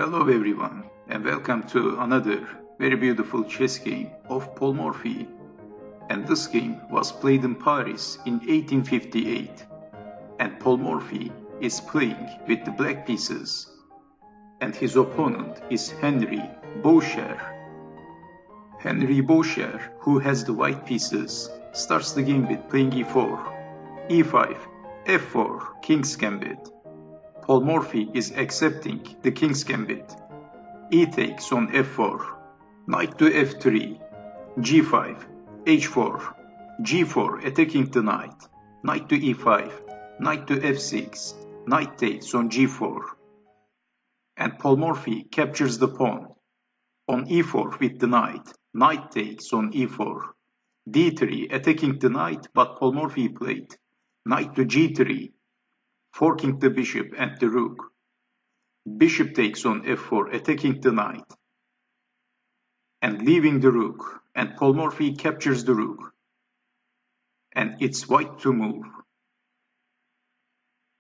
Hello everyone, and welcome to another very beautiful chess game of Paul Morphy. And this game was played in Paris in 1858. And Paul Morphy is playing with the black pieces. And his opponent is Henri Baucher. Henri Baucher, who has the white pieces, starts the game with playing e4, e5, f4, King's Gambit. Paul Morphy is accepting the King's Gambit. E takes on f4, knight to f3, g5, h4, g4 attacking the knight, knight to e5, knight to f6, knight takes on g4. And Paul Morphy captures the pawn. On e4 with the knight, knight takes on e4, d3 attacking the knight, but Paul Morphy played knight to g3, forking the bishop and the rook. Bishop takes on f4 attacking the knight and leaving the rook, and Paul Morphy captures the rook. And it's white to move.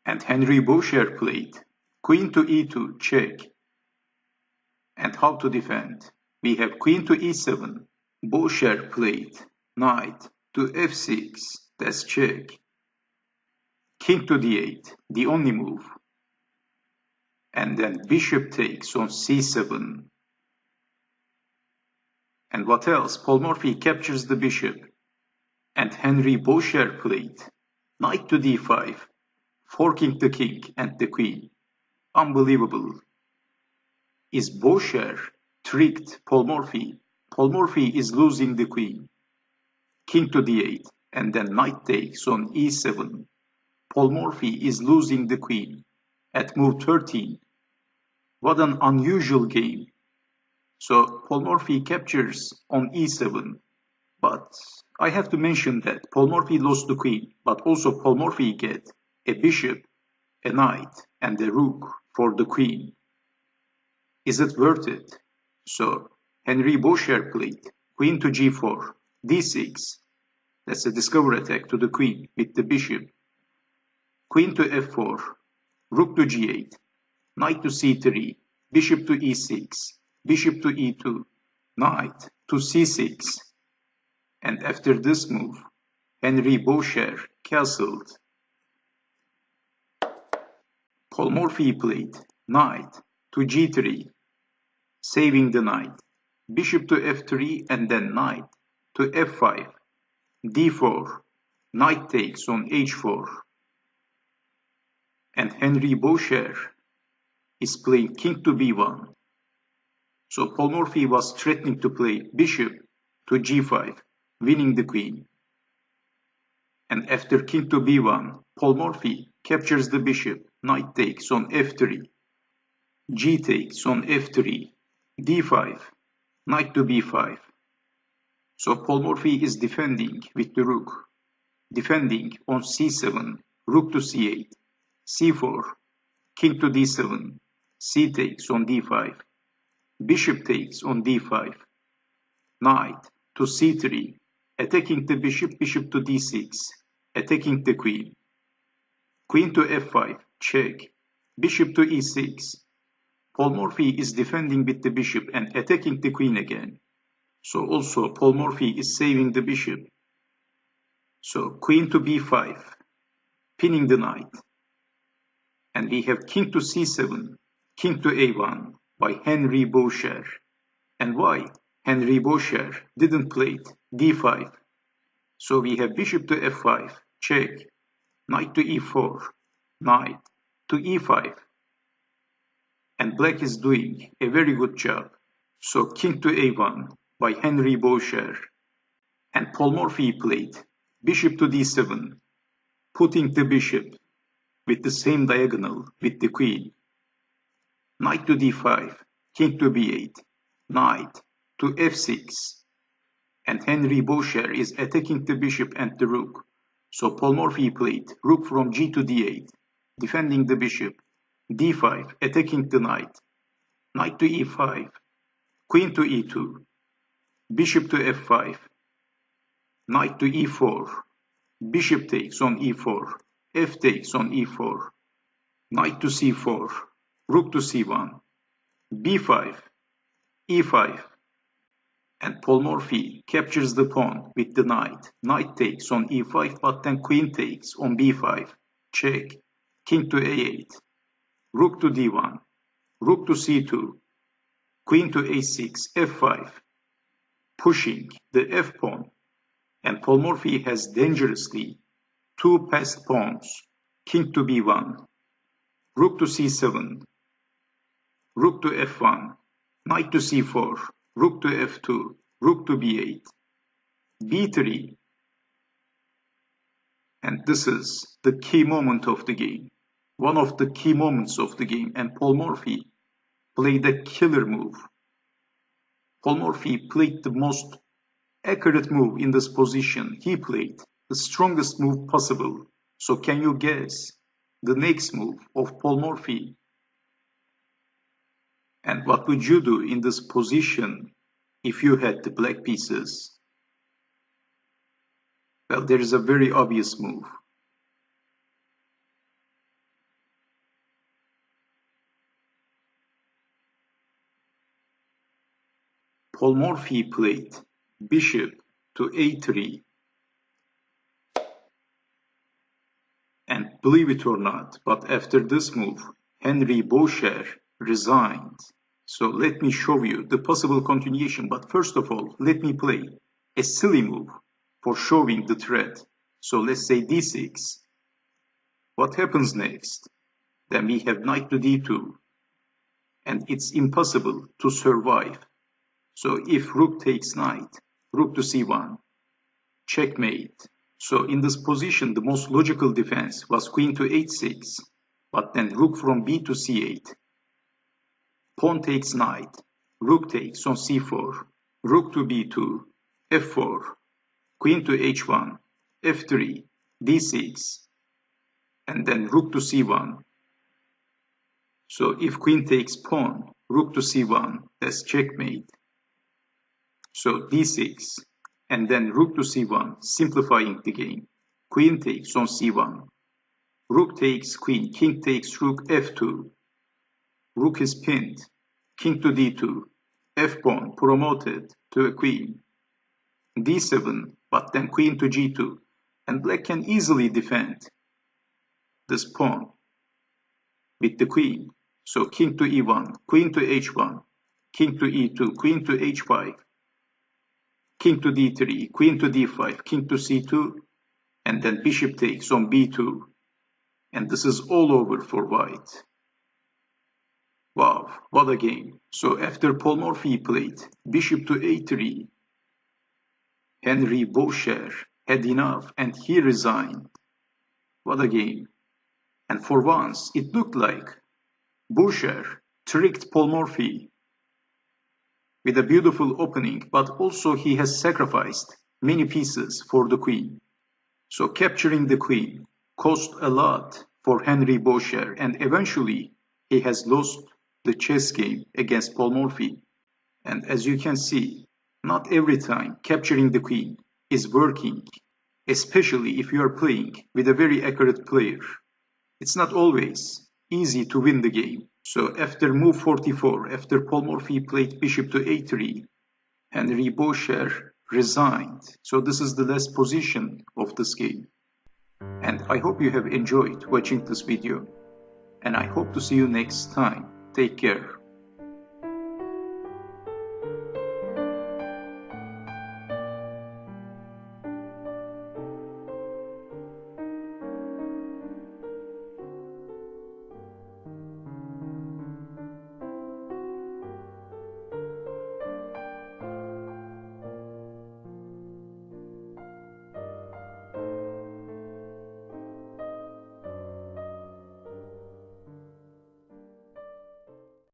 And Henri Baucher played queen to e2 check. And how to defend? We have queen to e7. Baucher played knight to f6, that's check. King to d8, the only move. And then bishop takes on c7. And what else? Paul Morphy captures the bishop. And Henri Baucher played knight to d5, forking the king and the queen. Unbelievable. Is Baucher tricked Paul Morphy? Paul Morphy is losing the queen. King to d8, and then knight takes on e7. Paul Morphy is losing the queen at move 13. What an unusual game. So Paul Morphy captures on e7. But I have to mention that Paul Morphy lost the queen, but also Paul Morphy get a bishop, a knight, and a rook for the queen. Is it worth it? So Henri Baucher played queen to g4, d6. That's a discover attack to the queen with the bishop. Queen to f4, rook to g8, knight to c3, bishop to e6, bishop to e2, knight to c6. And after this move, Henri Baucher castled. Paul Morphy played knight to g3, saving the knight, bishop to f3, and then knight to f5, d4, knight takes on h4. And Henri Baucher is playing king to b1. So Paul Morphy was threatening to play bishop to g5, winning the queen. And after king to b1, Paul Morphy captures the bishop, knight takes on f3, g takes on f3, d5, knight to b5. So Paul Morphy is defending with the rook, defending on c7, rook to c8, c4, king to d7, c takes on d5, bishop takes on d5, knight to c3, attacking the bishop, bishop to d6, attacking the queen, queen to f5, check, bishop to e6. Paul Morphy is defending with the bishop and attacking the queen again. So also Paul Morphy is saving the bishop. So queen to b5, pinning the knight. And we have king to c7, king to a1 by Henri Baucher. And why Henri Baucher didn't play d5? So we have bishop to f5, check, knight to e4, knight to e5. And black is doing a very good job. So king to a1 by Henri Baucher. And Paul Morphy played bishop to d7, putting the bishop with the same diagonal with the queen. Knight to d5, king to b8, knight to f6. And Henri Baucher is attacking the bishop and the rook. So Paul Morphy played rook from g to d8, defending the bishop, d5, attacking the knight, knight to e5, queen to e2, bishop to f5, knight to e4, bishop takes on e4, f takes on e4, knight to c4, rook to c1, b5, e5, and Paul Morphy captures the pawn with the knight. Knight takes on e5, but then queen takes on b5. Check. King to a8. Rook to d1. Rook to c2. Queen to a6, f5. Pushing the f pawn. And Paul Morphy has dangerously two passed pawns. King to b1. Rook to c7. Rook to f1. Knight to c4. Rook to f2. Rook to b8. b3. And this is the key moment of the game. One of the key moments of the game. And Paul Morphy played a killer move. Paul Morphy played the most accurate move in this position. He played the strongest move possible. So can you guess the next move of Paul Morphy? And what would you do in this position if you had the black pieces? Well, there is a very obvious move. Paul Morphy played bishop to a3. And believe it or not, but after this move, Henri Baucher resigned. So let me show you the possible continuation. But first of all, let me play a silly move for showing the threat. So let's say d6. What happens next? Then we have knight to d2. And it's impossible to survive. So if rook takes knight, rook to c1, checkmate. So in this position, the most logical defense was queen to h6, but then rook from b to c8. Pawn takes knight, rook takes on c4, rook to b2, f4, queen to h1, f3, d6, and then rook to c1. So if queen takes pawn, rook to c1, that's checkmate. So d6, and then rook to c1, simplifying the game. Queen takes on c1, rook takes queen, king takes rook, f2. Rook is pinned, king to d2, f-pawn promoted to a queen, d7, but then queen to g2, and black can easily defend this pawn with the queen. So king to e1, queen to h1, king to e2, queen to h5, king to d3, queen to d5, king to c2, and then bishop takes on b2. And this is all over for white. Wow, what a game. So after Paul Morphy played bishop to a3, Henri Baucher had enough and he resigned. What a game. And for once, it looked like Baucher tricked Paul Morphy with a beautiful opening, but also he has sacrificed many pieces for the queen. So capturing the queen cost a lot for Henri Baucher, and eventually he has lost the chess game against Paul Morphy. And as you can see, not every time capturing the queen is working, especially if you are playing with a very accurate player. It's not always easy to win the game. So after move 44, after Paul Morphy played bishop to a3, Henri Baucher resigned. So this is the last position of this game. And I hope you have enjoyed watching this video. And I hope to see you next time. Take care.